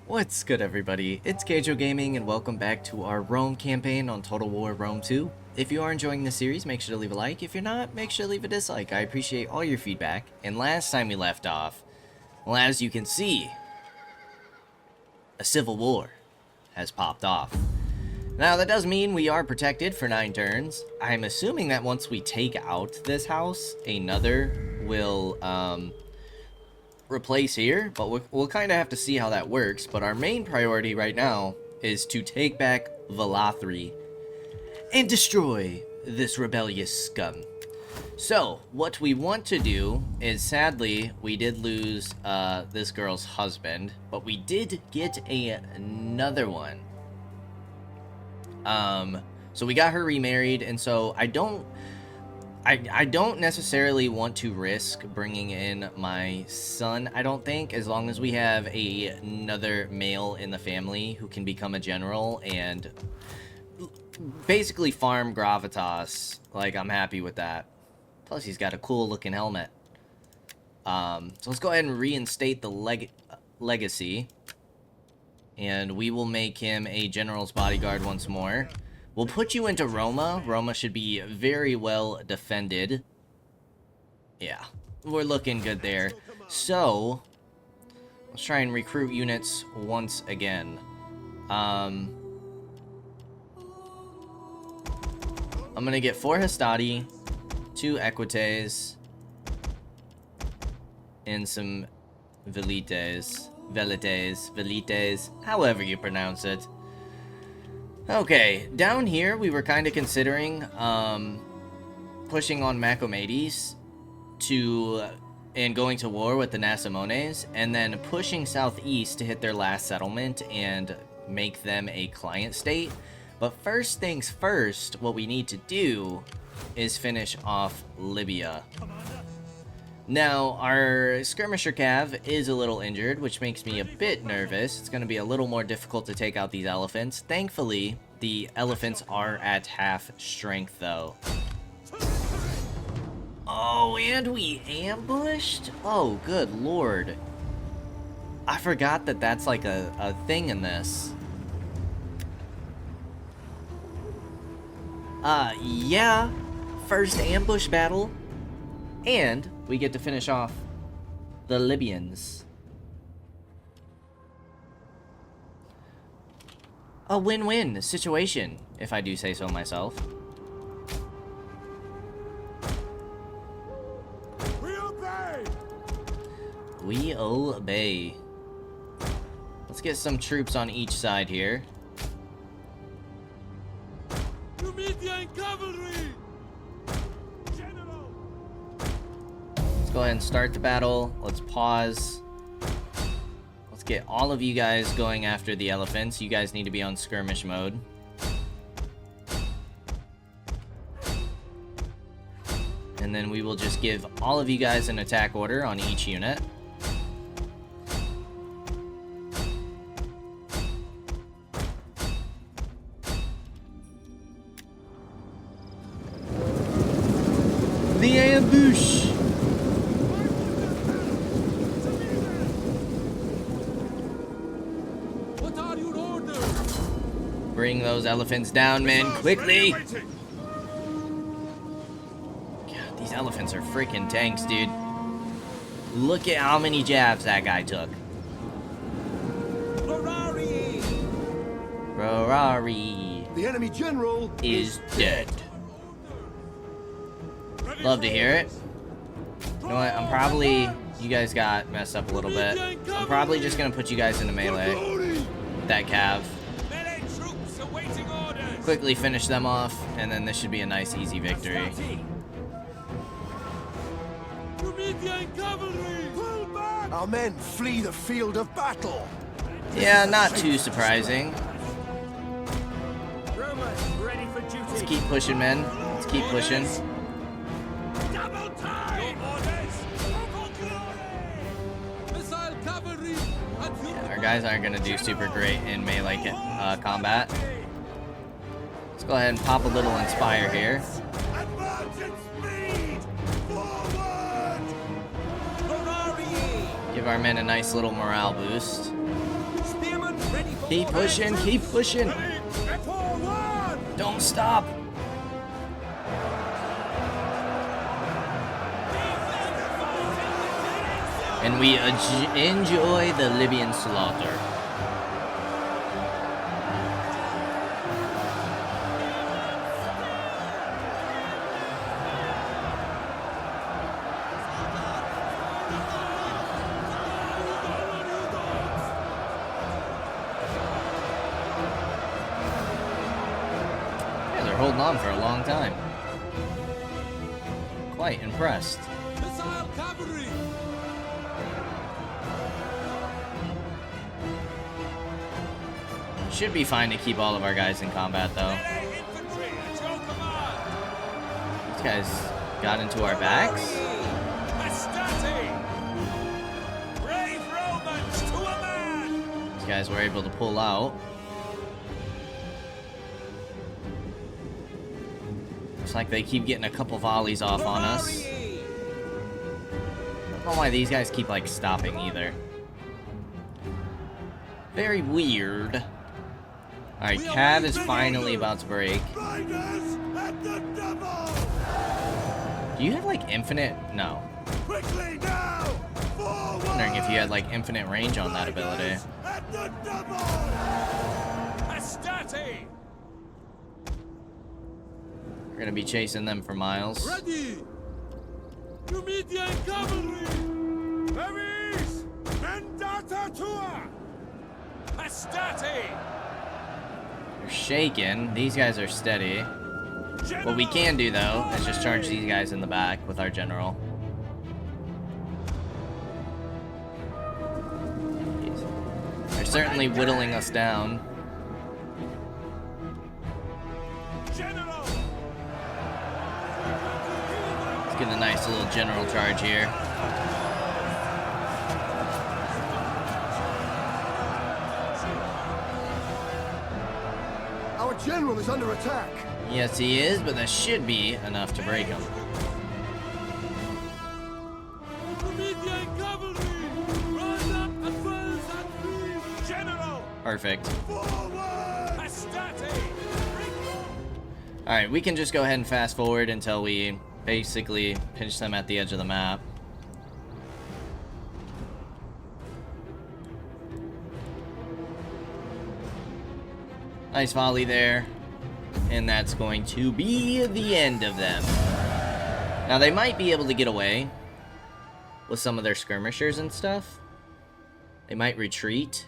What's good, everybody? It's Kaige-O Gaming, and welcome back to our Rome campaign on Total War Rome 2. If you are enjoying this series, make sure to leave a like. If you're not, make sure to leave a dislike. I appreciate all your feedback. And last time we left off, well, as you can see, a civil war has popped off. Now, that does mean we are protected for 9 turns. I'm assuming that once we take out this house, another will, replace here, but we'll kind of have to see how that works. But our main priority right now is to take back Valathri and destroy this rebellious scum. So what we want to do is, sadly, we did lose this girl's husband, but we did get another one. So we got her remarried, and so I don't necessarily want to risk bringing in my son, I don't think, as long as we have another male in the family who can become a general and basically farm gravitas. Like, I'm happy with that. Plus, he's got a cool looking helmet. So let's go ahead and reinstate the legacy. And we will make him a general's bodyguard once more. We'll put you into Roma. Roma should be very well defended. Yeah, we're looking good there. So, let's try and recruit units once again. I'm gonna get 4 Hastati, 2 Equites, and some Velites, however you pronounce it. Okay, down here we were kind of considering pushing on Macomades and going to war with the Nasamones, and then pushing southeast to hit their last settlement and make them a client state. But first things first, what we need to do is finish off Libya. Now, our skirmisher cav is a little injured, which makes me a bit nervous. It's going to be a little more difficult to take out these elephants. Thankfully, the elephants are at half strength, though. Oh, and we ambushed? Oh, good lord. I forgot that that's like a thing in this. Yeah. First ambush battle. And we get to finish off the Libyans. A win-win situation, if I do say so myself. We obey! We obey. Let's get some troops on each side here. Numidian cavalry! Go ahead and start the battle. Let's pause. Let's get all of you guys going after the elephants. You guys need to be on skirmish mode. And then we will just give all of you guys an attack order on each unit. The ambush! Bring those elephants down, men, quickly! God, these elephants are freaking tanks, dude. Look at how many jabs that guy took. Ferrari The enemy general is dead. Love to hear it. You know what, you guys got messed up a little bit. I'm probably just gonna put you guys into melee with that cav. Quickly finish them off, and then this should be a nice, easy victory. Our men flee the field of battle. Yeah, not too surprising. Let's keep pushing, men. Let's keep pushing. Yeah, our guys aren't gonna do super great in melee combat. Let's go ahead and pop a little inspire here. Give our men a nice little morale boost. Spearmen Keep pushing, keep pushing. Don't stop. And we enjoy the Libyan slaughter. Yeah, they're holding on for a long time. Quite impressed. Missile cavalry! Should be fine to keep all of our guys in combat, though. Infantry at your command! These guys got into our backs. Astarte! Brave Romans to a man! These guys were able to pull out. Looks like they keep getting a couple volleys off on us. I don't know why these guys keep, like, stopping either. Very weird. Alright, Cav is finally about to break. Riders at the double! Do you have, like, infinite? No. Quickly now! Forward! Wondering if you had, like, infinite range on that ability. Riders at the double! Astarte! We're gonna be chasing them for miles. Ready! Numidian cavalry! Paris! Mendata Tua! Astarte! They're shaking. These guys are steady. What we can do, though, is just charge these guys in the back with our general. They're certainly whittling us down. General! Let's get a nice little general charge here. Our general is under attack. Yes, he is, but that should be enough to break him. Numidian cavalry! Rise up and advance at me! General! Perfect. Forward! Astarte! Alright, we can just go ahead and fast forward until we basically pinch them at the edge of the map. Nice volley there. And that's going to be the end of them. Now, they might be able to get away with some of their skirmishers and stuff. They might retreat.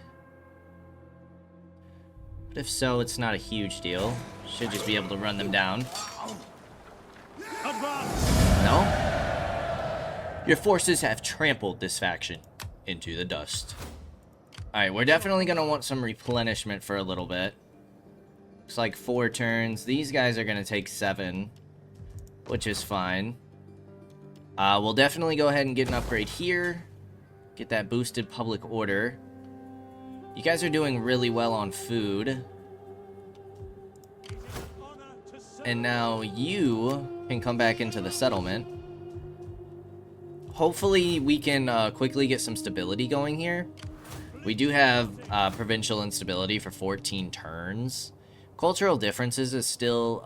But if so, it's not a huge deal. Should just be able to run them down. No? Your forces have trampled this faction into the dust. Alright, we're definitely going to want some replenishment for a little bit. Looks like 4 turns. These guys are going to take 7, which is fine. We'll definitely go ahead and get an upgrade here. Get that boosted public order. You guys are doing really well on food. And now you can come back into the settlement. Hopefully we can quickly get some stability going here. We do have provincial instability for 14 turns. Cultural differences is still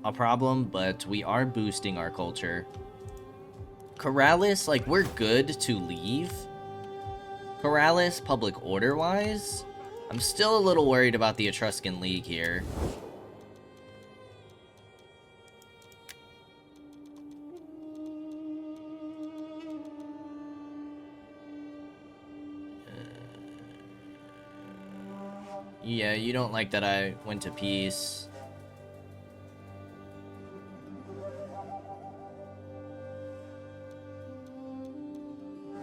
a problem, but we are boosting our culture. Corrales, like, we're good to leave. Corrales, public order-wise, I'm still a little worried about the Etruscan League here. Yeah, you don't like that I went to peace.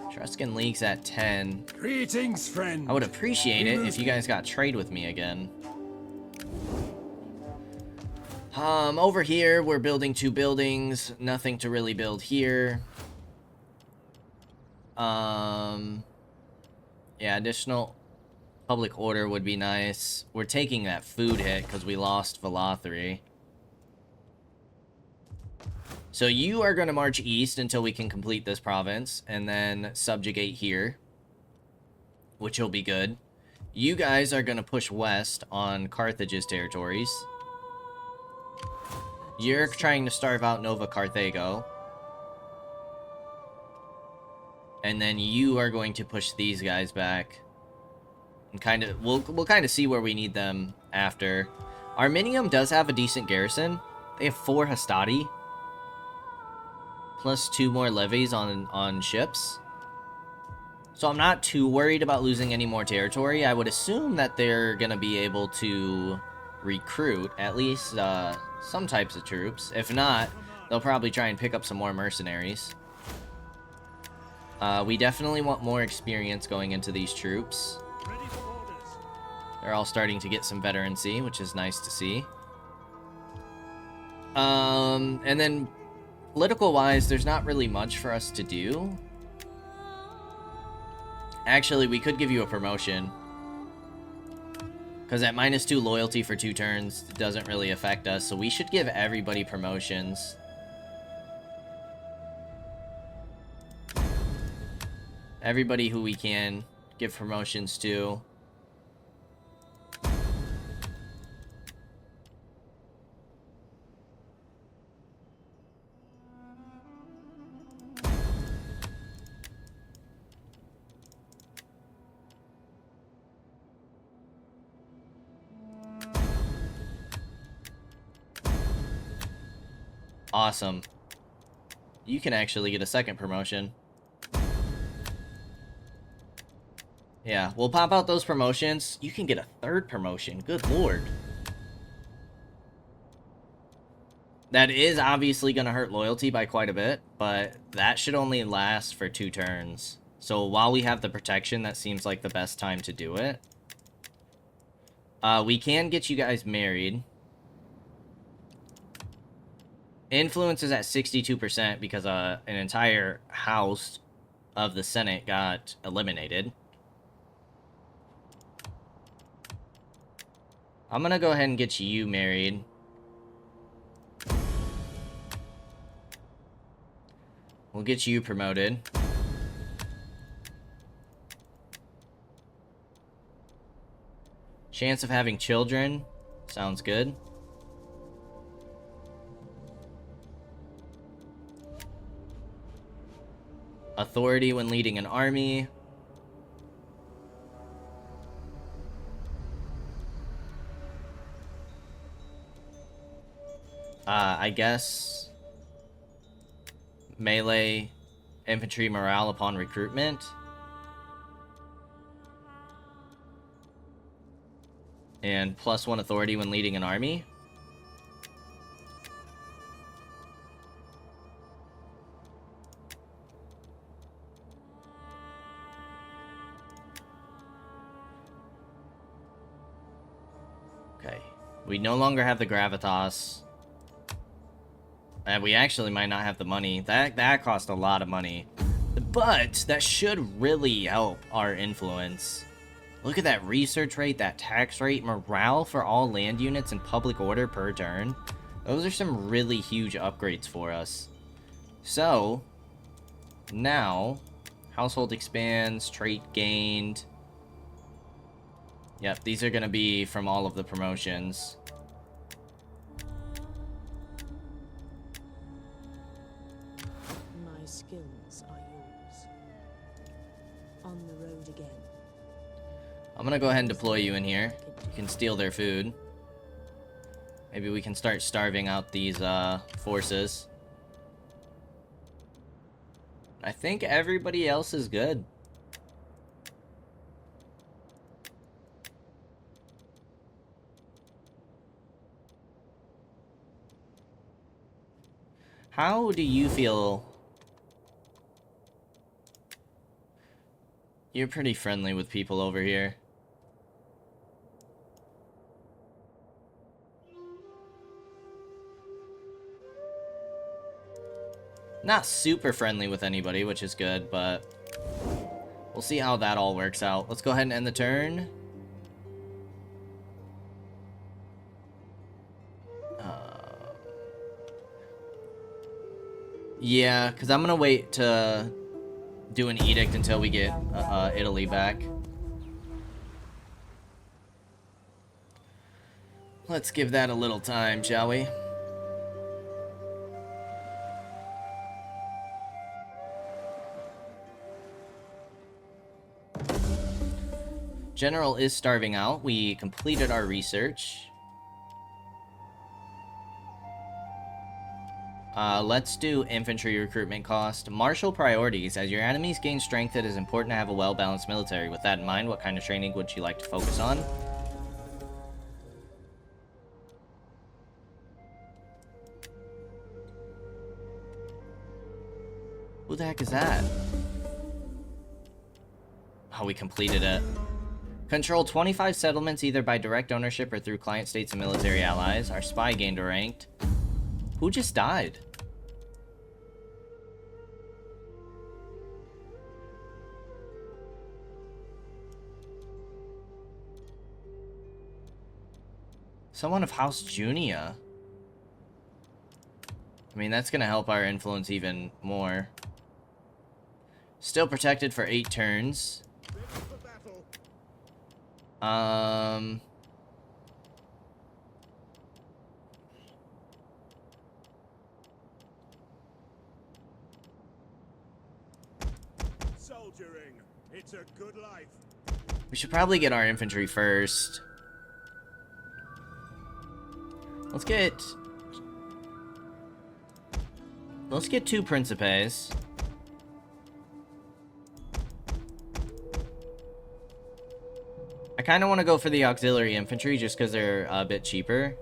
Etruscan League's at 10. Greetings, friend. I would appreciate it if you guys got trade with me again. Over here, we're building 2 buildings. Nothing to really build here. Yeah, additional public order would be nice. We're taking that food hit because we lost Velathri. So you are going to march east until we can complete this province and then subjugate here, which will be good. You guys are going to push west on Carthage's territories. You're trying to starve out Nova Carthago. And then you are going to push these guys back. And kind of, we'll kind of see where we need them after. Arminium does have a decent garrison. They have 4 Hastati. Plus 2 more levies on ships. So I'm not too worried about losing any more territory. I would assume that they're going to be able to recruit at least some types of troops. If not, they'll probably try and pick up some more mercenaries. We definitely want more experience going into these troops. They're all starting to get some veterancy, which is nice to see. And then political-wise, there's not really much for us to do. Actually, we could give you a promotion. Because at -2 loyalty for 2 turns doesn't really affect us, so we should give everybody promotions. Everybody who we can give promotions to. Awesome. You can actually get a 2nd promotion. Yeah, we'll pop out those promotions. You can get a 3rd promotion. Good lord. That is obviously going to hurt loyalty by quite a bit, but that should only last for 2 turns. So while we have the protection, that seems like the best time to do it. We can get you guys married. Influence is at 62% because an entire house of the Senate got eliminated. I'm gonna go ahead and get you married. We'll get you promoted. Chance of having children. Sounds good. Authority when leading an army. I guess melee infantry morale upon recruitment. And +1 authority when leading an army. Okay. We no longer have the gravitas. And we actually might not have the money. That cost a lot of money. But that should really help our influence. Look at that research rate, that tax rate, morale for all land units, and public order per turn. Those are some really huge upgrades for us. So, now, household expands, trait gained. Yep, these are going to be from all of the promotions. My skills are yours. On the road again. I'm going to go ahead and deploy you in here. You can steal their food. Maybe we can start starving out these forces. I think everybody else is good. How do you feel? You're pretty friendly with people over here. Not super friendly with anybody, which is good, but we'll see how that all works out. Let's go ahead and end the turn. Yeah, because I'm going to wait to do an edict until we get Italy back. Let's give that a little time, shall we? General is starving out. We completed our research. Let's do infantry recruitment cost. Martial priorities. As your enemies gain strength, it is important to have a well-balanced military. With that in mind, what kind of training would you like to focus on? Who the heck is that? Oh, we completed it. Control 25 settlements either by direct ownership or through client states and military allies. Our spy gained a ranked. Who just died? Someone of House Junia. I mean, that's gonna help our influence even more. Still protected for 8 turns. Soldiering. It's a good life. We should probably get our infantry first. Let's get 2 Principes. I kind of want to go for the auxiliary infantry just because they're a bit cheaper.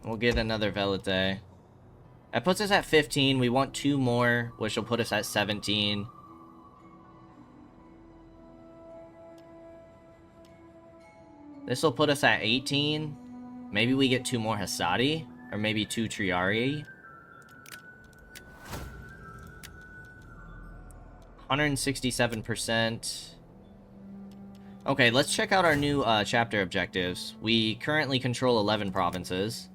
We'll get another Velite. That puts us at 15. We want 2 more, which will put us at 17. This will put us at 18. Maybe we get 2 more Hasadi, or maybe 2 Triari. 167%. Okay, let's check out our new chapter objectives. We currently control 11 provinces.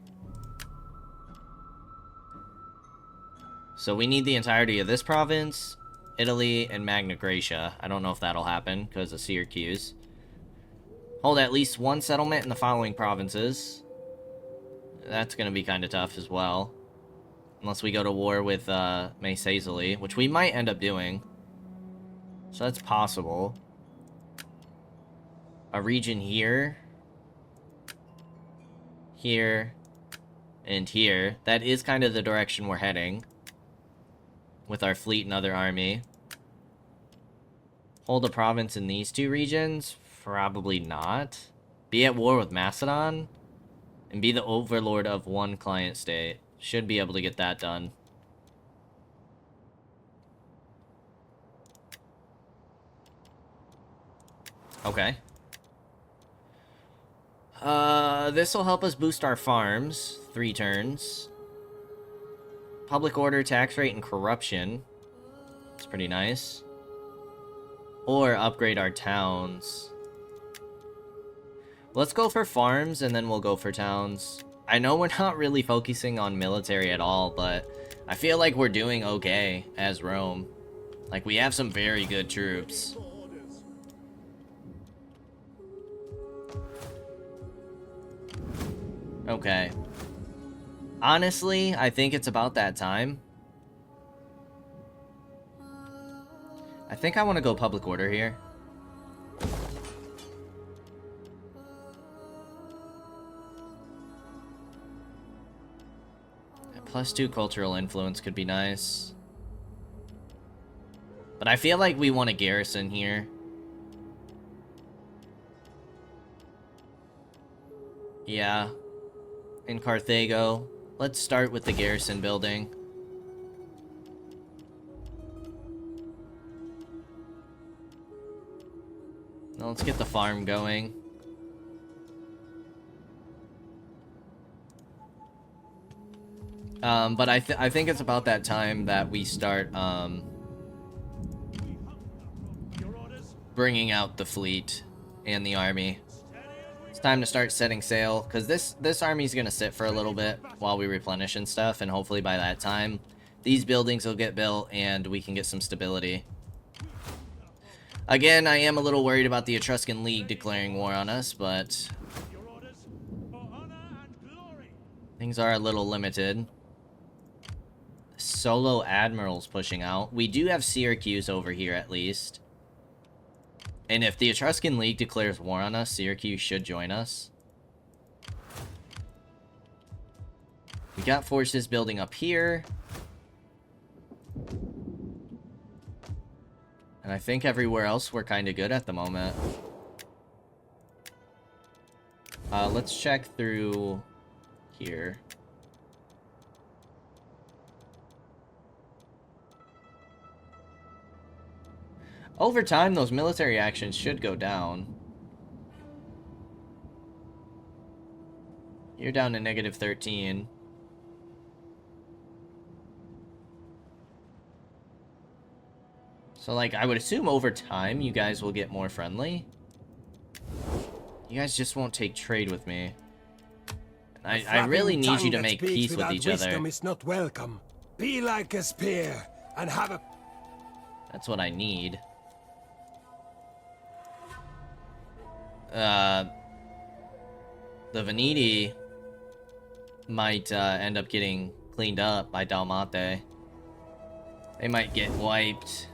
So we need the entirety of this province, Italy, and Magna Graecia. I don't know if that'll happen because of Syracuse. Hold at least 1 settlement in the following provinces. That's going to be kind of tough as well. Unless we go to war with Mace Hazley, which we might end up doing. So that's possible. A region here. Here. And here. That is kind of the direction we're heading. With our fleet and other army. Hold a province in these 2 regions? Probably not. Be at war with Macedon? And be the overlord of 1 client state. Should be able to get that done. Okay. This will help us boost our farms. 3 turns. Public order, tax rate, and corruption. It's pretty nice. Or upgrade our towns. Let's go for farms, and then we'll go for towns. I know we're not really focusing on military at all, but I feel like we're doing okay as Rome. Like, we have some very good troops. Okay. Honestly, I think it's about that time. I think I want to go public order here. +2 cultural influence could be nice. But I feel like we want a garrison here. Yeah. In Carthago. Let's start with the garrison building. Now let's get the farm going. But I think it's about that time that we start bringing out the fleet and the army. It's time to start setting sail, because this army's gonna sit for a little bit while we replenish and stuff, and hopefully by that time these buildings will get built and we can get some stability. Again, I am a little worried about the Etruscan League declaring war on us, but Your orders for honor and glory. things are a little limited. Solo Admiral's pushing out. We do have Syracuse over here, at least. And if the Etruscan League declares war on us, Syracuse should join us. We got forces building up here. And I think everywhere else we're kind of good at the moment. Let's check through here. Over time, those military actions should go down. You're down to -13. So, like, I would assume over time you guys will get more friendly. You guys just won't take trade with me. I really need you to make peace with each other. Wisdom is not welcome. Be like a spear and have a... That's what I need. The Veneti might end up getting cleaned up by Dalmate. They might get wiped.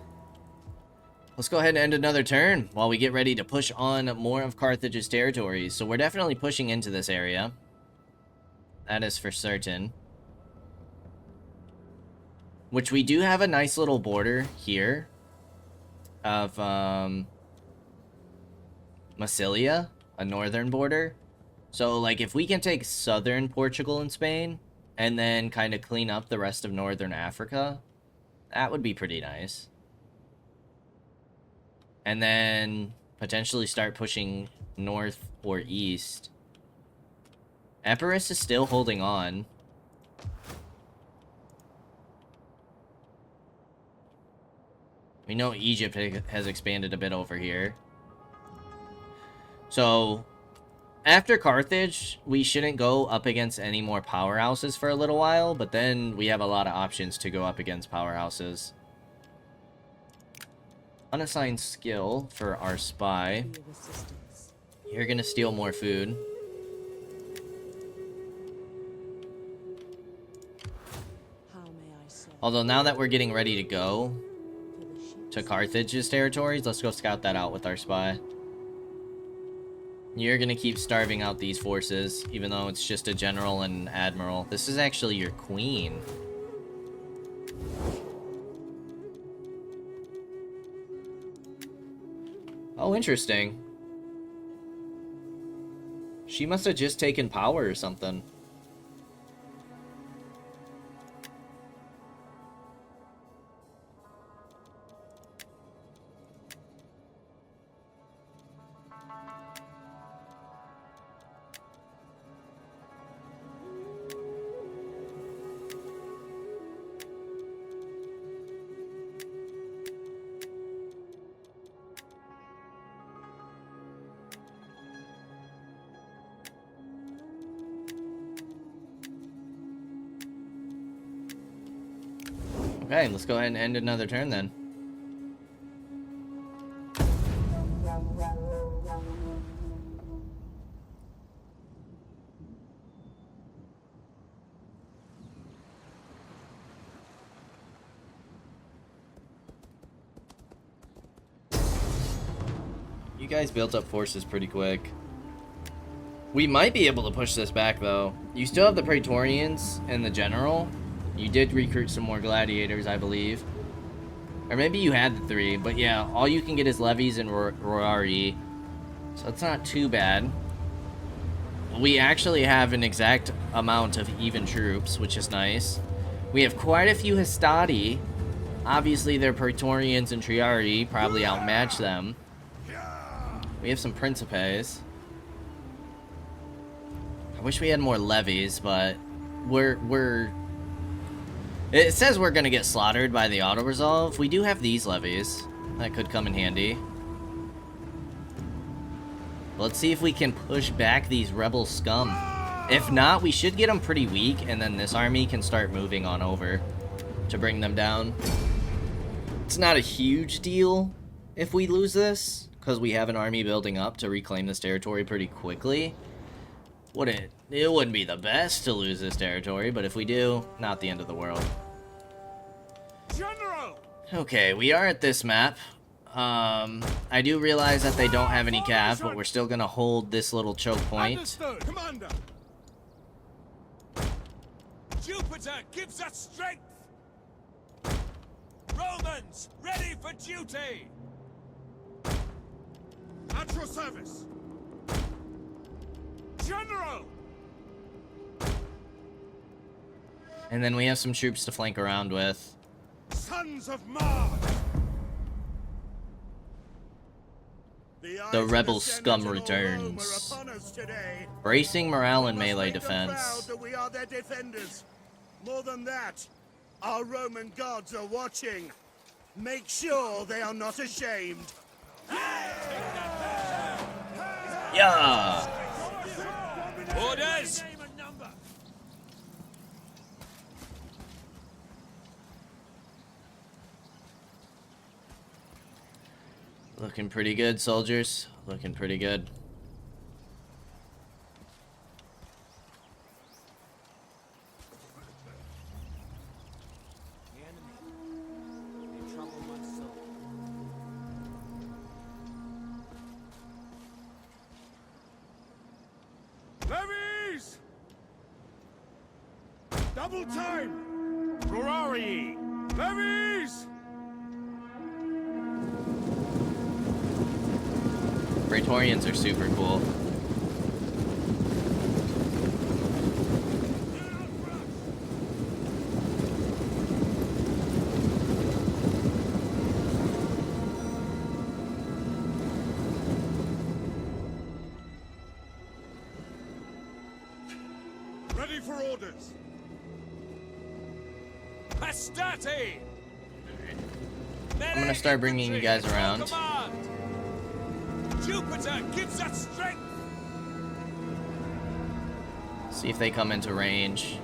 Let's go ahead and end another turn while we get ready to push on more of Carthage's territories. So we're definitely pushing into this area. That is for certain. Which we do have a nice little border here of Massilia, a northern border. So, like, if we can take southern Portugal and Spain and then kind of clean up the rest of northern Africa, that would be pretty nice. And then potentially start pushing north or east. Epirus is still holding on. We know Egypt has expanded a bit over here. So, after Carthage, we shouldn't go up against any more powerhouses for a little while, but then we have a lot of options to go up against powerhouses. Unassigned skill for our spy. Be of assistance. You're gonna steal more food. How may I serve? Although now that we're getting ready to go For the ships. to Carthage's territories, let's go scout that out with our spy. You're gonna keep starving out these forces, even though it's just a general and admiral. This is actually your queen. Oh, interesting. She must have just taken power or something. Okay, let's go ahead and end another turn then. You guys built up forces pretty quick. We might be able to push this back though. You still have the Praetorians and the General. You did recruit some more gladiators, I believe. Or maybe you had the 3, but yeah, all you can get is levies and Roari. So it's not too bad. We actually have an exact amount of even troops, which is nice. We have quite a few Hastati. Obviously, their Praetorians and Triarii probably outmatch them. We have some Principes. I wish we had more levies, but we're... It says we're gonna get slaughtered by the auto-resolve. We do have these levies. That could come in handy. Let's see if we can push back these rebel scum. If not, we should get them pretty weak, and then this army can start moving on over to bring them down. It's not a huge deal, if we lose this, because we have an army building up to reclaim this territory pretty quickly. It wouldn't be the best to lose this territory, but if we do, not the end of the world. General! Okay, we are at this map. I do realize that they don't have any cav, but we're still gonna hold this little choke point. Understood, Commander! Jupiter gives us strength! Romans, ready for duty! At your service! General! And then we have some troops to flank around with. Sons of Mars! The rebel scum returns. Bracing morale and melee defense. That we are their defenders. More than that, our Roman gods are watching. Make sure they are not ashamed. Yeah! Orders! Looking pretty good, soldiers. Looking pretty good. Levies! Double time! Where are ye? Levies! Praetorians are super cool. Ready for orders. Hastati! I'm gonna start bringing you guys around. Jupiter gives us strength. See if they come into range.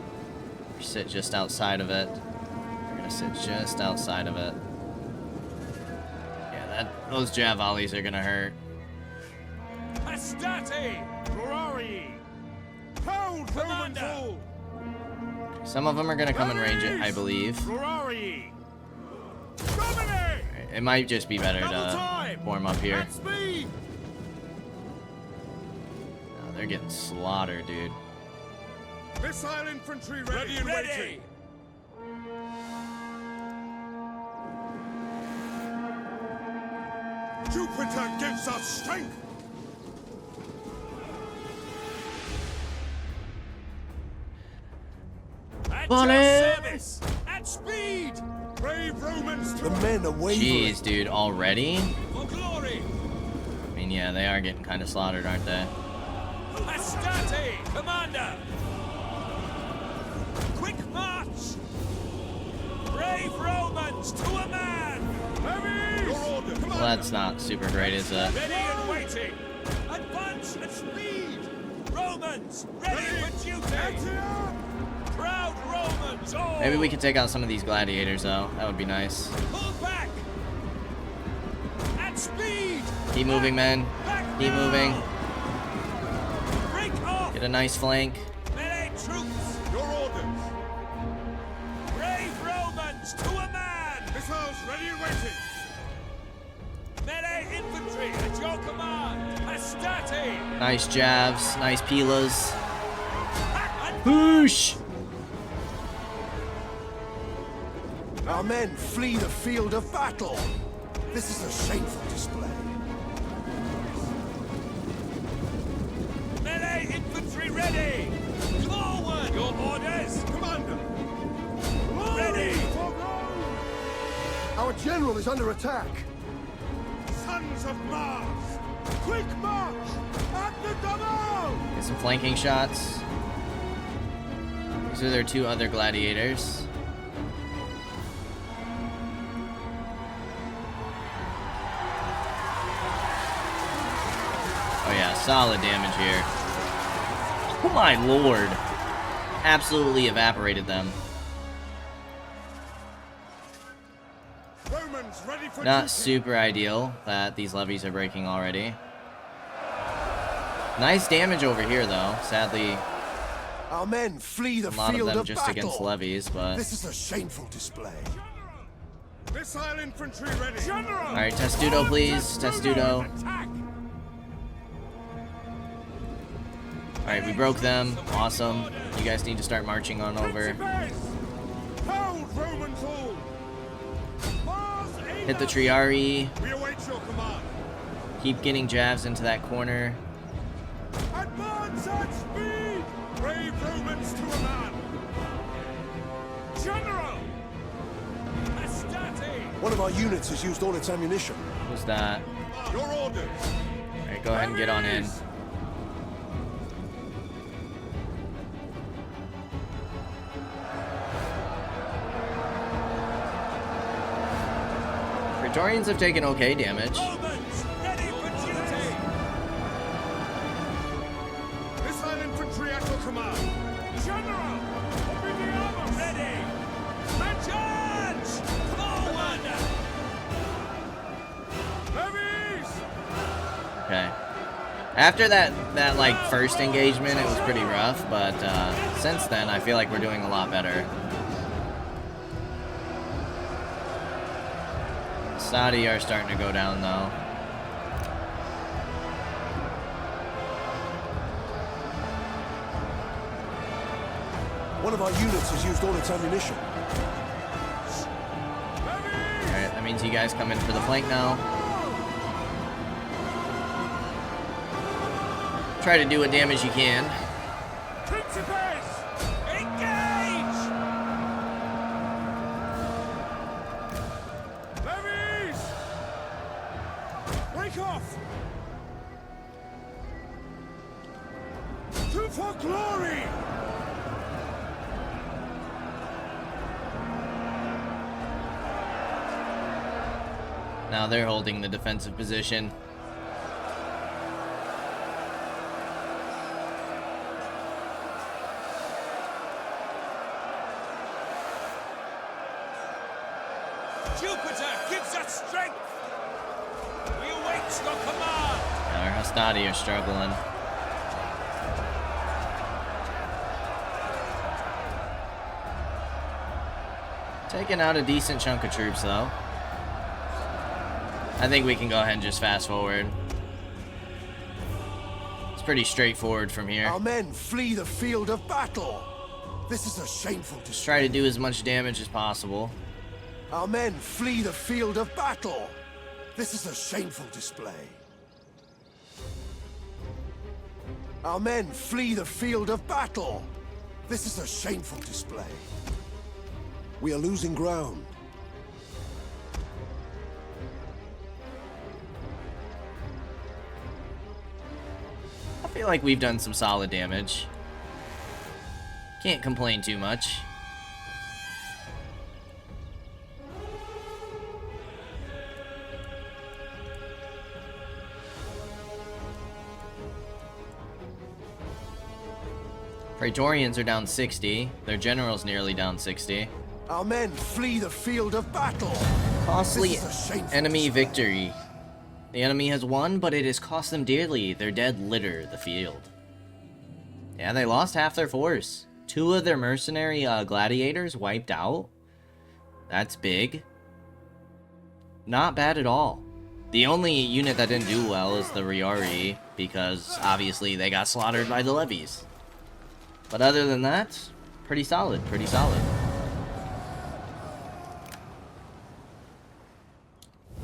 Or sit just outside of it. We're gonna sit just outside of it. Yeah, those jav volleys are gonna hurt. Hastati! Where are ye? Hold, Commander! Some of them are gonna come in range, I believe. Where are ye? Dominate! It might just be better to form up here. At speed! No, they're getting slaughtered, dude. Missile infantry ready and waiting. Jupiter gives us strength. At your service. At speed. Brave Romans to The men are wavering. Jeez, dude, already? for glory. I mean, yeah, they are getting kind of slaughtered, aren't they? Hastati, Commander. Quick march. Brave Romans to a man. Levies. Your order, Commander. Well, that's not super great, is it? Ready and waiting. Advance at speed. Romans, ready for duty. Proud Romans, all. Maybe we could take out some of these gladiators, though. That would be nice. Pull back. At speed. Keep moving, men. Back Keep now. moving. Break off. Get a nice flank. Melee troops. Your orders. Brave Romans to a man. Missiles ready and waiting. Melee infantry at your command. Hastati. Nice jabs. Nice pilas. Whoosh! Our men flee the field of battle. This is a shameful display. Melee infantry ready. Forward. Your orders, Commander. Ready. Our general is under attack. Sons of Mars. Quick march. At the double. Get some flanking shots. These are their two other gladiators. Oh yeah, solid damage here. Oh my lord. Absolutely evaporated them. Romans Romans ready for Not duty. super ideal that these levies are breaking already. Nice damage over here, though. Sadly, Our men flee the a lot of field them of just battle. against levies, but... This is a shameful display. Missile infantry ready. General. Alright, Testudo, please. Testudo. Attack. Alright, we broke them. Awesome. You guys need to start marching on over. Hold Romans all. Mars Hit the Aegis. Triari. We await your command. Keep getting jabs into that corner. Advance at speed! Brave Romans to a man! General! Astati! One of our units has used all its ammunition. Who's that? Your orders! Alright, go ahead and get on in. Praetorians have taken okay damage. Romans, ready for duty! Missile infantry at your command! General! Open the armor! Ready! Adjudge! Forward! Levies! Okay. After that like first engagement, it was pretty rough, but since then I feel like we're doing a lot better. Saudi are starting to go down though. One of our units has used all its ammunition. Alright, that means you guys come in for the flank now. Try to do what damage you can. Principes! Engage! Levies! Break off! To for glory! Now they're holding the defensive position. Jupiter gives us strength! We await your command! Our Hastati are struggling. Taking out a decent chunk of troops though. I think we can go ahead and just fast forward. It's pretty straightforward from here. Our men flee the field of battle. This is a shameful Just display. try to do as much damage as possible. Our men flee the field of battle. This is a shameful display. Our men flee the field of battle. This is a shameful display. We are losing ground. I feel like we've done some solid damage. Can't complain too much. Praetorians are down 60. Their general's nearly down 60. Our men flee the field of battle. Costly This is a shameful enemy display. victory. The enemy has won, but it has cost them dearly. Their dead litter the field. Yeah, they lost half their force. 2 of their mercenary gladiators wiped out. That's big. Not bad at all. The only unit that didn't do well is the Riari, because obviously they got slaughtered by the levies. But other than that, pretty solid, pretty solid.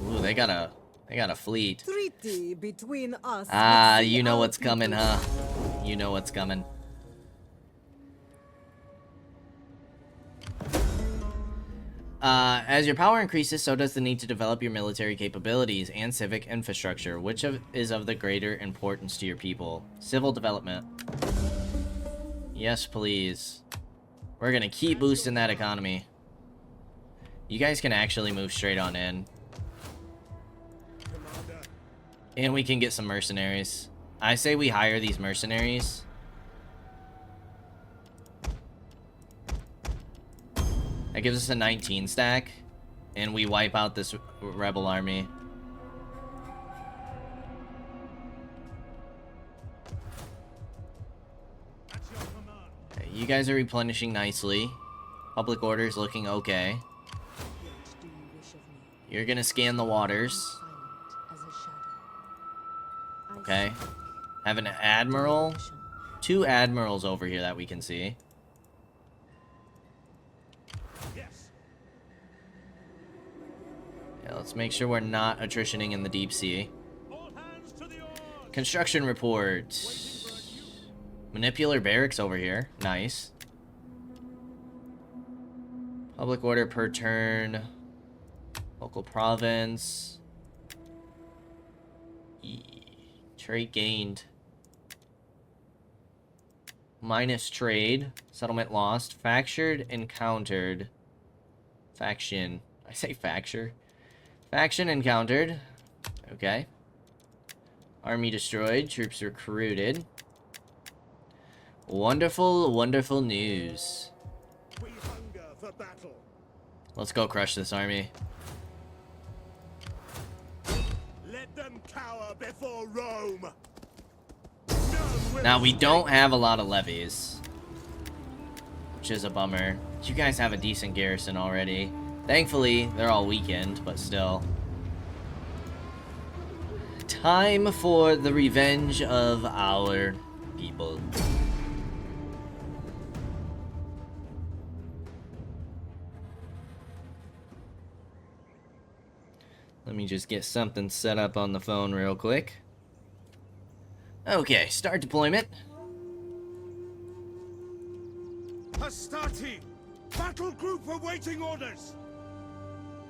Ooh, they got a fleet. Treaty between us. Ah, would see you know our what's coming, people- huh? You know what's coming. As your power increases, so does the need to develop your military capabilities and civic infrastructure, which is of the greater importance to your people. Civil development. Yes, please. We're gonna keep boosting that economy. You guys can actually move straight on in. And we can get some mercenaries. I say we hire these mercenaries. That gives us a 19 stack. and we wipe out this rebel army. Okay, you guys are replenishing nicely. Public order is looking okay. What do you wish of me? You're gonna scan the waters. Silent as a shadow. I Okay. seek Have an admiral. direction. 2 admirals over here that we can see. Yes. Yeah, let's make sure we're not attritioning in the deep sea. All hands to the oars! Construction report. Manipular barracks over here. Nice. Public order per turn. Local province. Trade gained. Minus trade. Settlement lost. Factured encountered. Faction. I say facture. Faction encountered. Okay. Army destroyed. Troops recruited. Wonderful, wonderful news. We hunger for battle. Let's go crush this army. Let them cower before Rome. None will Now, we escape. don't have a lot of levies, which is a bummer. You guys have a decent garrison already. Thankfully, they're all weakened, but still. Time for the revenge of our people. Let me just get something set up on the phone real quick. Okay, start deployment. Hastati! Battle group awaiting orders!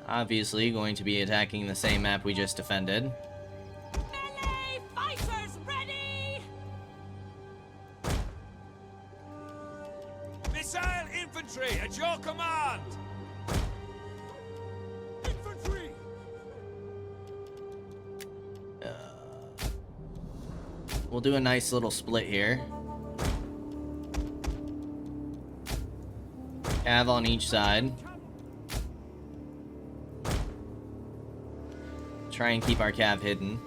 Obviously going to be attacking the same map we just defended. Melee fighters ready! Missile infantry at your command! Infantry! We'll do a nice little split here. Cav on each side. Try and keep our cav hidden.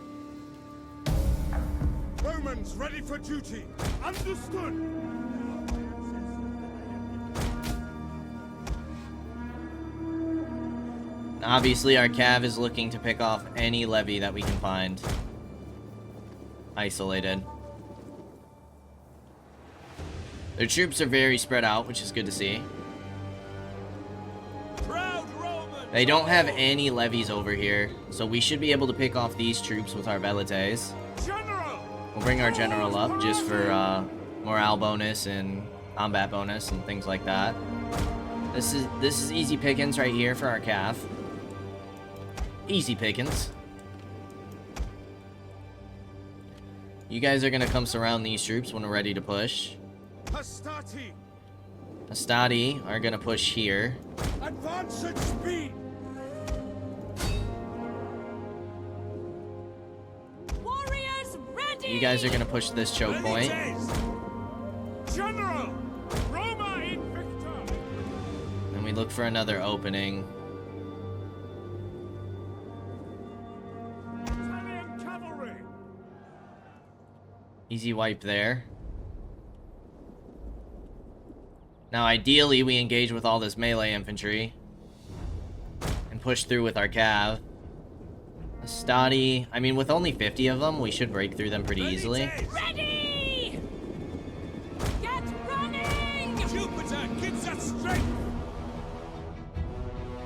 Romans ready for duty! Understood! Obviously, our cav is looking to pick off any levy that we can find. Isolated. Their troops are very spread out, which is good to see. Proud Romans! They don't have any levies over here, so we should be able to pick off these troops with our velites. General! We'll bring our general up just for morale bonus and combat bonus and things like that. This is easy pickings right here for our cav. Easy pickings. You guys are gonna come surround these troops when we're ready to push. Hastati! Astadi are gonna push here. Advance at speed! Warriors ready! You guys are gonna push this choke point. Velites! General! Roma in victor! And we look for another opening. Italian cavalry! Easy wipe there. Now, ideally, we engage with all this melee infantry and push through with our cav. Astadi, I mean, with only 50 of them, we should break through them pretty easily. Velites! Ready! Get running! Jupiter gives us strength!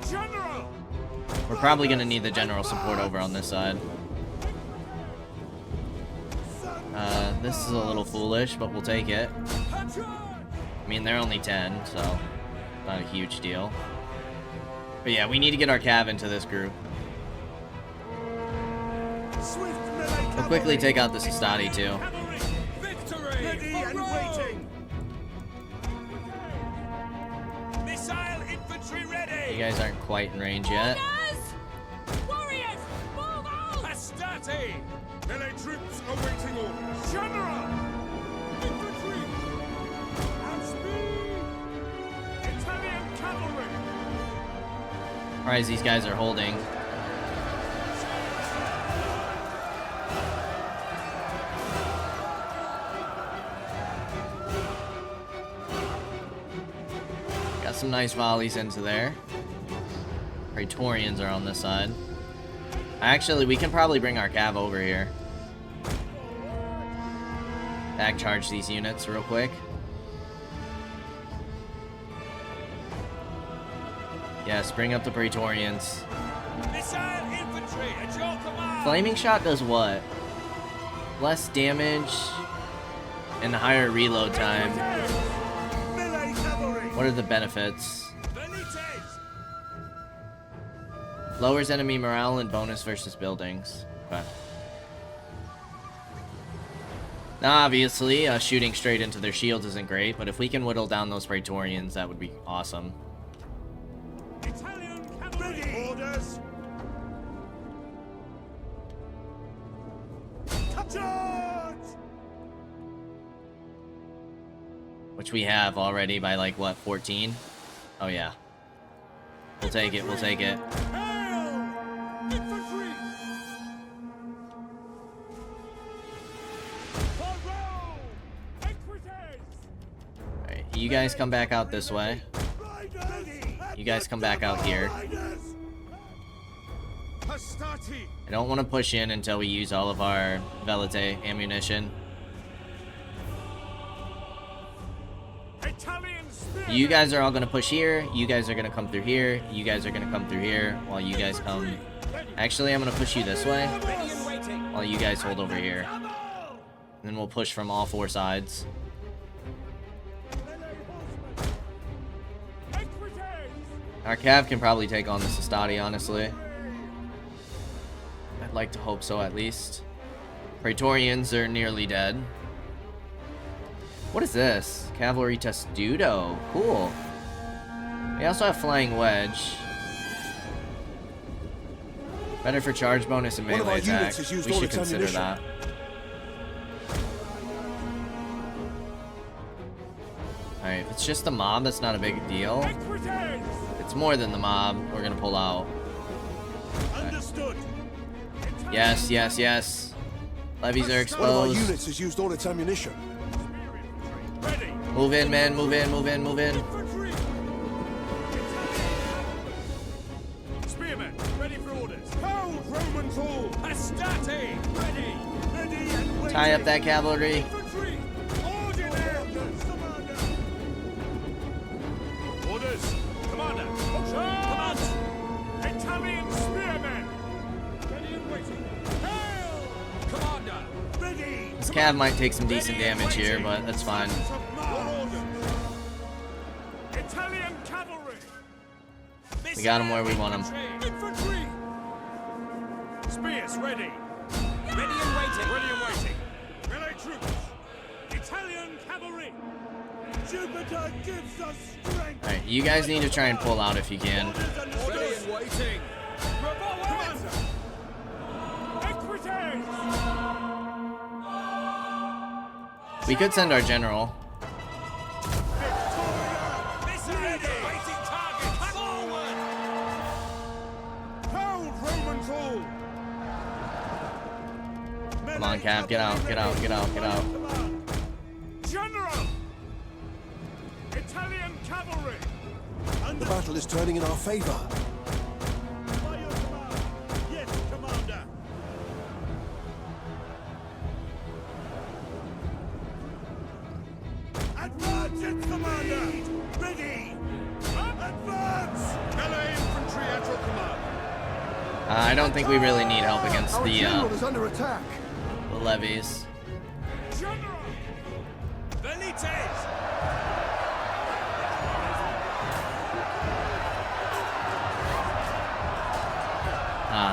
General! We're probably going to need the general support over on this side. This is a little foolish, but we'll take it. I mean, they're only 10, so not a huge deal. But yeah, we need to get our cav into this group. Swift melee We'll quickly take out this Astadi, too. Cavalry! Victory! Ready for and Rome! waiting! Missile infantry ready! You guys aren't quite in range yet. Orders! Warriors, move out! Hastati! Melee troops awaiting orders! General! Infantry! At speed! Italian cavalry! Alright, Surprised these guys are holding. Got some nice volleys into there. Praetorians are on this side. Actually, we can probably bring our cav over here. Back charge these units real quick. Yes, bring up the Praetorians. Missile infantry at your command. Flaming shot does what? Less damage and higher reload time. Melee cavalry. What are the benefits? Velites. Lowers enemy morale and bonus versus buildings. Okay. Now, obviously, shooting straight into their shields isn't great, but if we can whittle down those Praetorians, that would be awesome. Italian cavalry. Ready. Orders. Charge. Which we have already by, like, what, 14? Oh, yeah. We'll take it, we'll take it. Hail! Infantry. For Rome. Equites. Alright, you guys come back out this way. You guys come back out here. I don't want to push in until we use all of our Velite ammunition. Italian spear. You guys are all going to push here. You guys are going to come through here. You guys are going to come through here while you guys come... Actually, I'm going to push you this way Ready and waiting. while you guys hold over here. And then we'll push from all four sides. Equites. Our cav can probably take on the Sestati, honestly. I'd like to hope so, at least. Praetorians are nearly dead. What is this? Cavalry Testudo. Cool. We also have Flying Wedge. Better for charge bonus and One of melee our attack. units has We used all should its consider ammunition. that. Alright, if it's just the mob, that's not a big deal. Equites. If it's more than the mob, we're gonna pull out. Understood. Yes, yes, yes. Levies are One of our exposed. units has used all its ammunition. Ready. Move in, man. Move in, move in, move in. Infantry. Spearmen, ready for orders. Hold Romans all. Astati, ready. Ready and waiting. Tie up that cavalry. Infantry. Orders, Commander. Orders. Commander. Charge. Italian spearmen. Ready and waiting. Hail. Commander. Ready. This cav might take some decent damage here, but that's fine. Italian cavalry. We got him where we want him. Infantry. Spears ready. Ready and waiting. Ready and waiting. Melee troops. Italian cavalry. Jupiter gives us strength. Alright, you guys need to try and pull out if you can. Ready and waiting. Revolver. Equites. We could send our general. Missile ready. Waiting target. Forward. Hold Romans all. Come on, Cav, get out, get out, get out, get out. General. Italian cavalry. The battle is turning in our favor. By your command. Yes, Commander. Advance, its Commander. Ready. Advance. Melee infantry at your command. I don't think we really need help against Our the general is under attack. levies. General. Velites.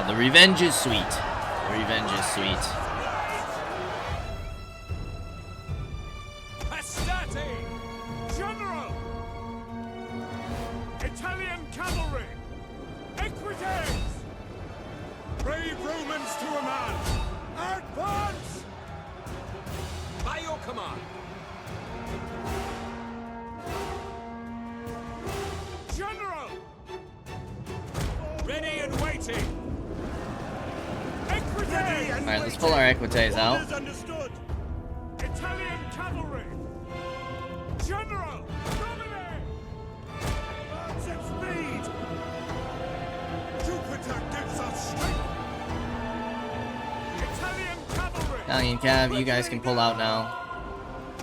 The revenge is sweet. The revenge is sweet. Astati. General. Italian cavalry. Equites. Brave Romans to a man. Advance. By your command. General. Alright, let's pull our equites out. Orders understood. Italian cavalry! General! Dominate! Advance at speed. Jupiter gives us strength! Italian cavalry! Italian Cav, you guys can pull out now.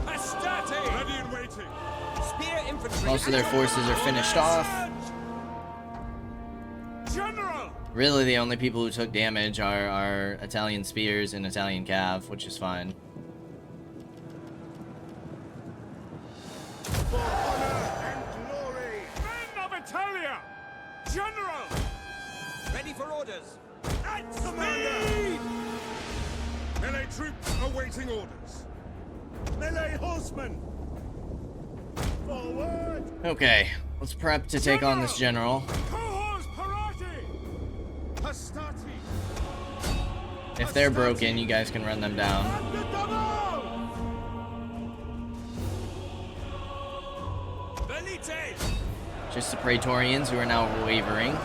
Astarte! Ready and waiting! Spear infantry! Most of their forces are finished off. General! Really, the only people who took damage are Italian spears and Italian Cav, which is fine. For honor and glory. Men of Italia! General! Ready for orders! At commander. Melee troops awaiting orders. Melee horsemen. Forward. Okay, let's prep to take on this general. Cohors parati! Hastati. If they're broken, you guys can run them down. And the double. Velites! Just the Praetorians who are now wavering.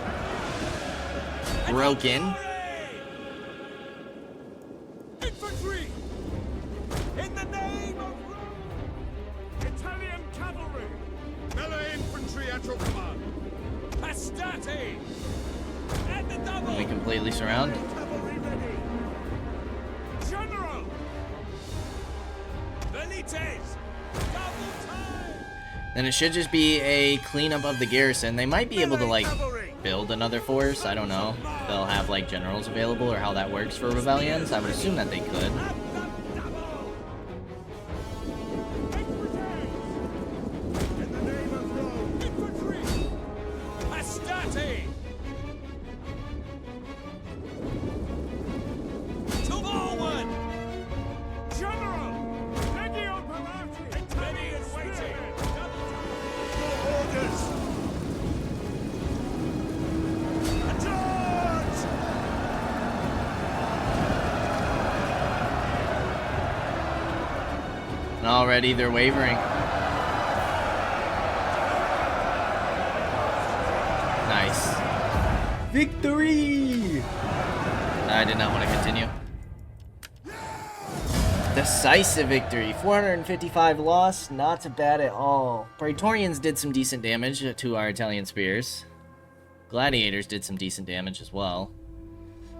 Broken. Infantry! In the name of Rome! Italian cavalry! Melee infantry at your command! Astarte! At the double! We completely surround. Cavalry ready. General! Velites! Double time! Then it should just be a cleanup of the garrison. They might be able to, like, build another force. I don't know. They'll have, like, generals available or how that works for rebellions. I would assume that they could. At the double! Equites! In the name of Rome. Infantry! Astarte! To forward! General! Legio Parati! Ready and waiting! Your orders. Charge! And already they're wavering. Nice. Victory! I did not want to continue. Decisive victory. 455 loss. Not bad at all. Praetorians did some decent damage to our Italian spears. Gladiators did some decent damage as well.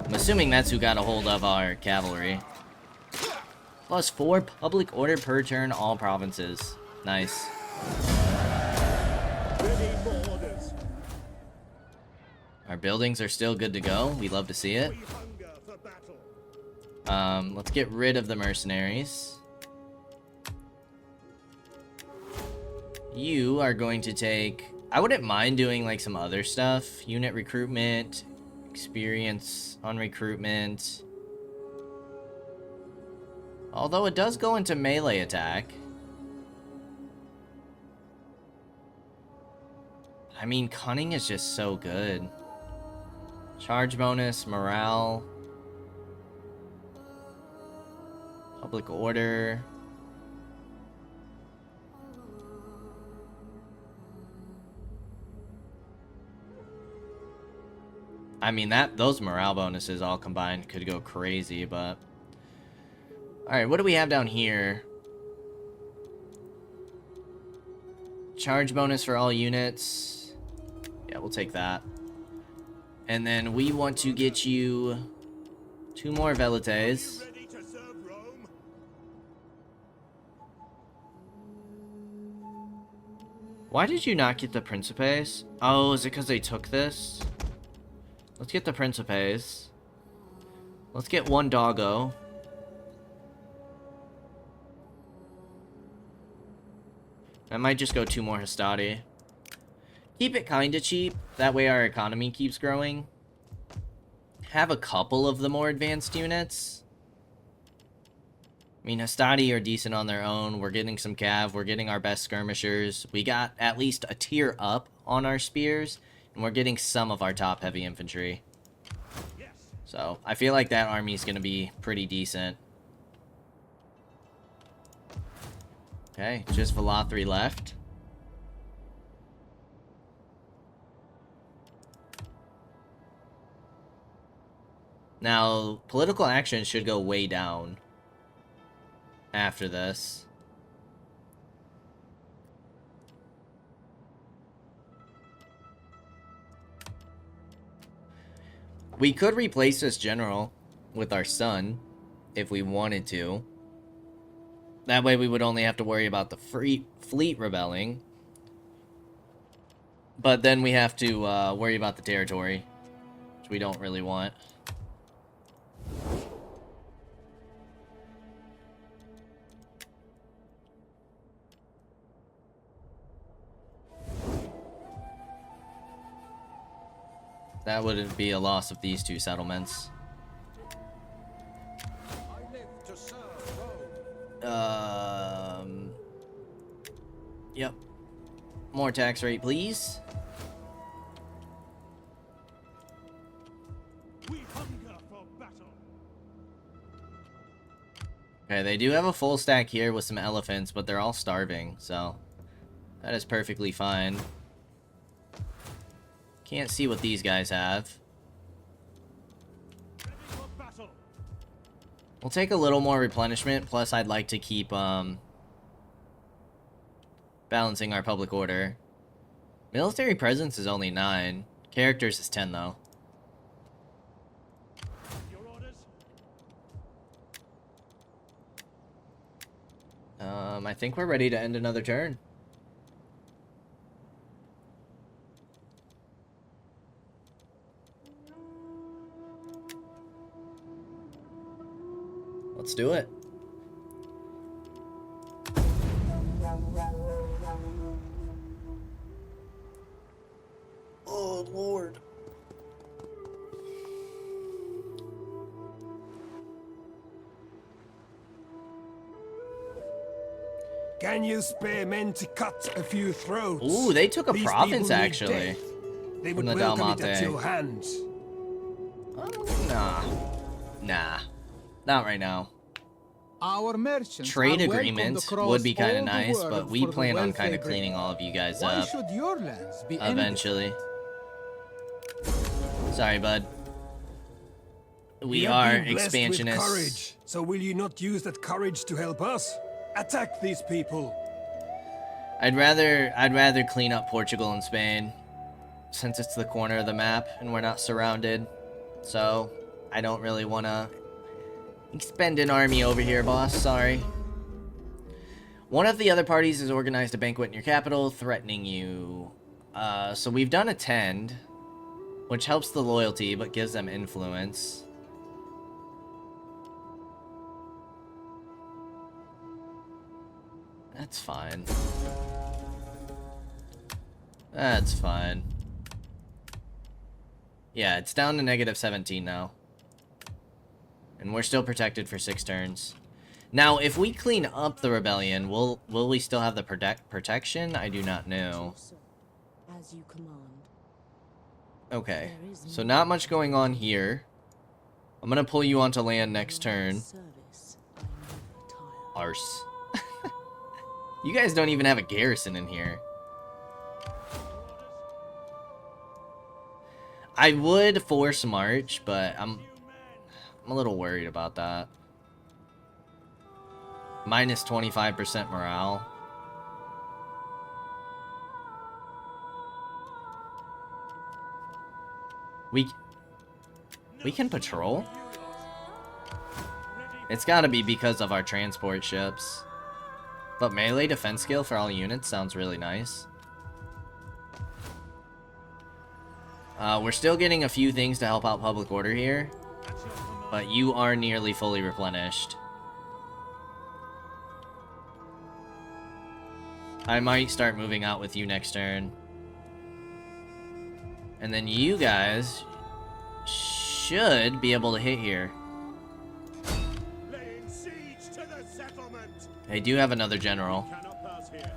I'm assuming that's who got a hold of our cavalry. Plus 4 public order per turn, all provinces. Nice. Ready for orders. Our buildings are still good to go. We love to see it. We hunger for battle. Let's get rid of the mercenaries. You are going to take... I wouldn't mind doing like some other stuff. Unit recruitment, experience on recruitment. Although it does go into melee attack. I mean, cunning is just so good. Charge bonus, morale. Public order. I mean, those morale bonuses all combined could go crazy, but... Alright, what do we have down here? Charge bonus for all units. Yeah, we'll take that. And then we want to get you 2 more Velites. Ready to serve Rome? Why did you not get the Principes? Oh, is it because they took this? Let's get the Principes. Let's get 1 Doggo. I might just go 2 more Hastati. Keep it kinda cheap. That way our economy keeps growing. Have a couple of the more advanced units. I mean, Hastati are decent on their own. We're getting some cav. We're getting our best skirmishers. We got at least a tier up on our spears. And we're getting some of our top heavy infantry. Yes. So, I feel like that army is going to be pretty decent. Okay, just Velathri left. Now, political action should go way down after this. We could replace this general with our son if we wanted to. That way we would only have to worry about the fleet rebelling. But then we have to worry about the territory, which we don't really want. That would be a loss of these two settlements. I live to serve Rome. Yep. More tax rate, please. We hunger for battle. Okay, they do have a full stack here with some elephants, but they're all starving, so that is perfectly fine. Can't see what these guys have. Ready for battle. We'll take a little more replenishment, plus I'd like to keep balancing our public order. Military presence is only 9. Characters is 10 though. Your orders. I think we're ready to end another turn. Let's do it. Oh, Lord. Can you spare men to cut a few throats? Ooh, they took a These province, people need actually. death. They would the welcome it Dalmate. at your hands. Nah. Not right now. Our merchants Trade are welcomed agreements across would be kind all of the nice, world but we for the plan on welfare kind of bread. cleaning all of you guys Why up should your lands be envied? eventually. Sorry, bud. We have are been blessed with expansionists. courage. So will you not use that courage to help us? Attack these people. I'd rather clean up Portugal and Spain, since it's the corner of the map and we're not surrounded. So I don't really want to expend an army over here, boss. Sorry. One of the other parties has organized a banquet in your capital, threatening you. So we've done attend, which helps the loyalty but gives them influence. That's fine. That's fine. Yeah, it's down to -17 now. And we're still protected for 6 turns. Now, if we clean up the rebellion, will we still have the protection? I do not know. Sir, as you command. Okay, so not much going on here. I'm gonna pull you onto land next turn. Service, I never tire. Arse. You guys don't even have a garrison in here. I would force march, but I'm a little worried about that. Minus 25% morale. We can patrol? It's gotta be because of our transport ships. But melee defense skill for all units sounds really nice. We're still getting a few things to help out public order here, but you are nearly fully replenished. I might start moving out with you next turn. And then you guys should be able to hit here. Laying siege to the settlement. They do have another general. Cannot pass here.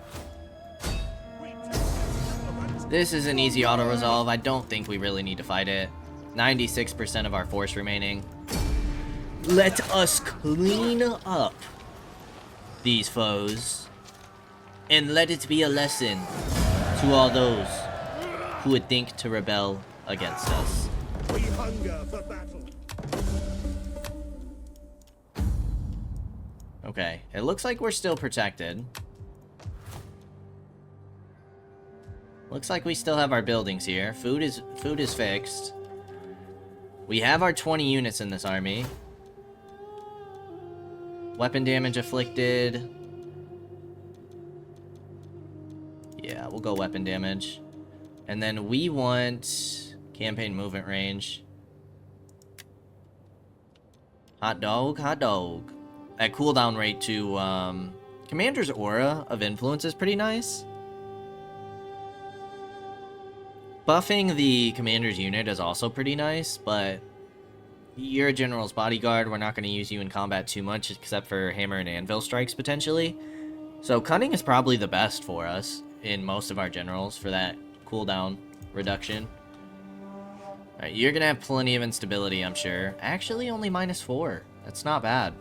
We take the settlement. This is an easy auto-resolve. I don't think we really need to fight it. 96% of our force remaining. Let us clean up these foes. And let it be a lesson to all those who would think to rebel against us. We hunger for battle. Okay, it looks like we're still protected. Looks like we still have our buildings here. Food is fixed. We have our 20 units in this army. Weapon damage afflicted. Yeah, we'll go weapon damage. And then we want campaign movement range. Hot dog, hot dog. That cooldown rate to Commander's Aura of Influence is pretty nice. Buffing the Commander's unit is also pretty nice, but you're a General's Bodyguard. We're not going to use you in combat too much, except for Hammer and Anvil strikes, potentially. So Cunning is probably the best for us in most of our Generals for that cooldown reduction. Alright, you're going to have plenty of instability, I'm sure. Actually, only -4. That's not bad.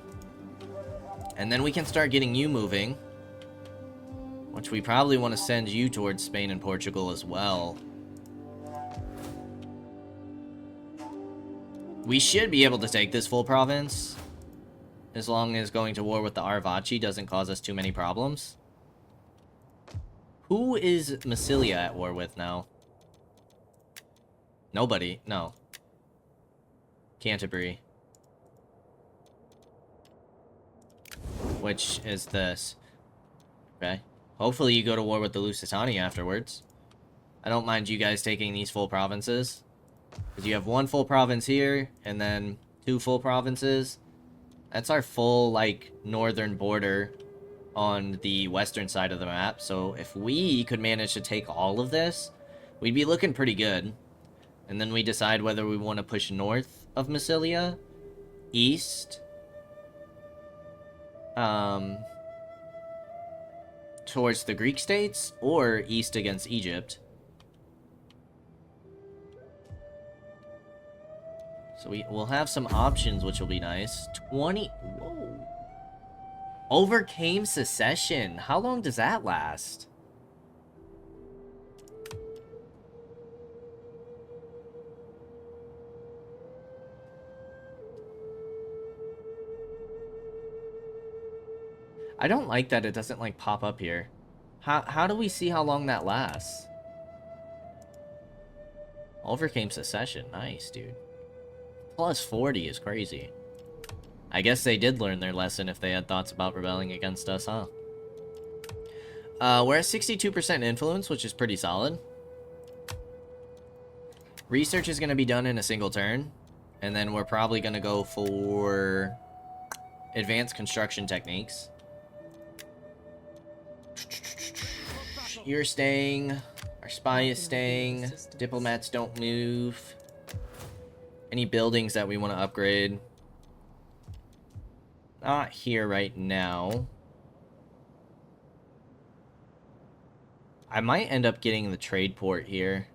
And then we can start getting you moving, which we probably want to send you towards Spain and Portugal as well. We should be able to take this full province, as long as going to war with the Arvaci doesn't cause us too many problems. Who is Massilia at war with now? Nobody. No. Canterbury. Which is this. Okay. Hopefully you go to war with the Lusitani afterwards. I don't mind you guys taking these full provinces. Because you have 1 full province here, and then 2 full provinces. That's our full, like, northern border on the western side of the map. So if we could manage to take all of this, we'd be looking pretty good. And then we decide whether we want to push north of Massilia, east, towards the Greek states, or east against Egypt. So we'll have some options, which will be nice. 20... Whoa. Overcame secession. How long does that last? I don't like that it doesn't, like, pop up here. How do we see how long that lasts? Overcame secession. Nice, dude. Plus 40 is crazy. I guess they did learn their lesson if they had thoughts about rebelling against us, huh? We're at 62% influence, which is pretty solid. Research is going to be done in a single turn. And then we're probably going to go for advanced construction techniques. You're staying. Our spy is staying. Diplomats don't move. Any buildings that we want to upgrade? Not here right now. I might end up getting the trade port here.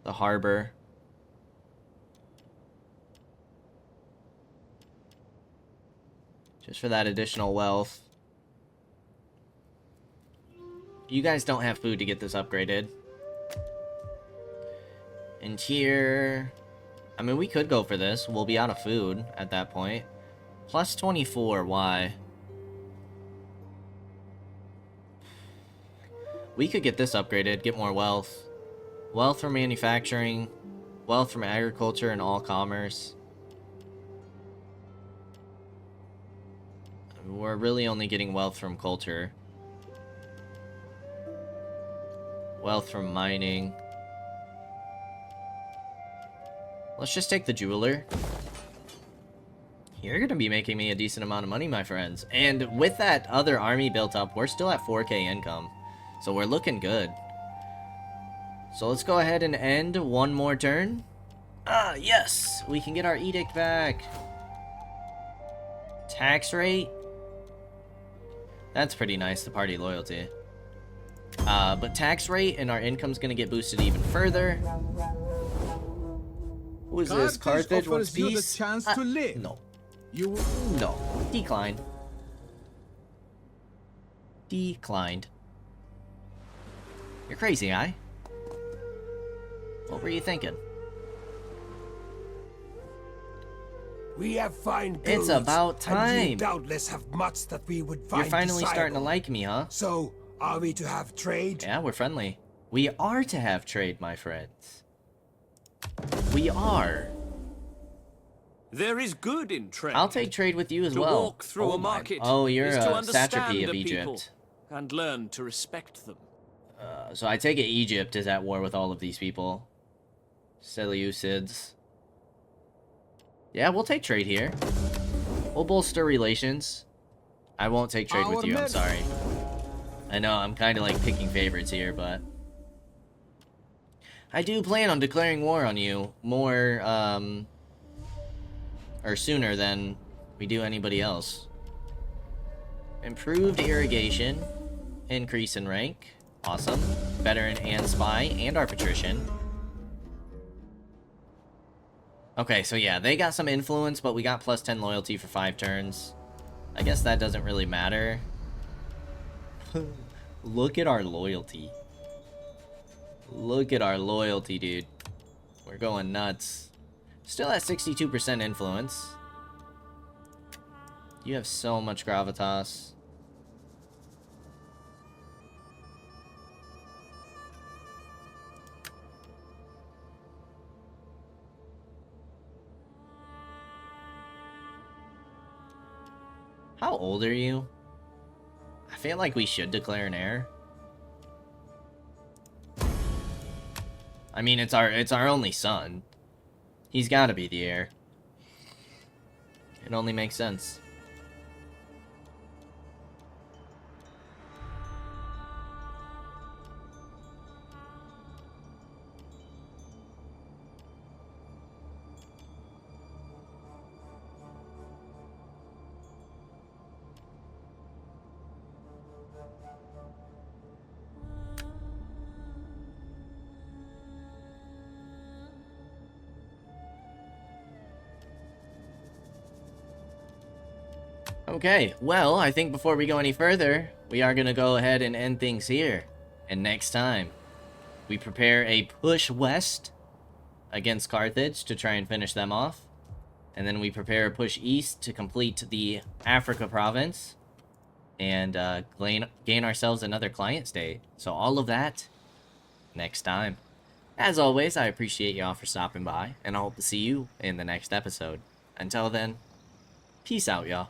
The harbor. Just for that additional wealth. You guys don't have food to get this upgraded. And here... I mean, we could go for this. We'll be out of food at that point. Plus 24, why? We could get this upgraded, get more wealth. Wealth from manufacturing. Wealth from agriculture and all commerce. We're really only getting wealth from culture. Wealth from mining. Let's just take the jeweler. You're gonna be making me a decent amount of money, my friends. And with that other army built up, we're still at 4K income. So we're looking good. So let's go ahead and end one more turn. Ah, yes! We can get our edict back. Tax rate. That's pretty nice, the party loyalty. But tax rate and our income's gonna get boosted even further. Who is this? Carthage wants offers you the peace? chance to live. No. You No. Decline. Declined. You're crazy, eh? What were you thinking? We have fine goods. It's about And time. you doubtless have much that we would find You're finally starting to desirable. like me, huh? So, are we to have trade? Yeah, we're friendly. We are to have trade, my friends. We are. There is good in trade. I'll take trade with you as to well. walk through a market Oh, you're is to a understand satrapy of the people Egypt. and learn to respect them. So I take it Egypt is at war with all of these people. Seleucids. Yeah, we'll take trade here. We'll bolster relations. I won't take trade with you, I'm sorry. I know, I'm kind of like picking favorites here, but... I do plan on declaring war on you more, or sooner than we do anybody else. Improved irrigation. Increase in rank. Awesome. Veteran and spy and our patrician. Okay, so yeah, they got some influence, but we got plus 10 loyalty for 5 turns. I guess that doesn't really matter. Look at our loyalty. Look at our loyalty, dude. We're going nuts. Still at 62% influence. You have so much gravitas. How old are you? I feel like we should declare an heir. I mean, it's our only son. He's got to be the heir. It only makes sense. Okay, well, I think before we go any further, we are going to go ahead and end things here. And next time, we prepare a push west against Carthage to try and finish them off. And then we prepare a push east to complete the Africa province and gain ourselves another client state. So all of that next time. As always, I appreciate y'all for stopping by, and I hope to see you in the next episode. Until then, peace out, y'all.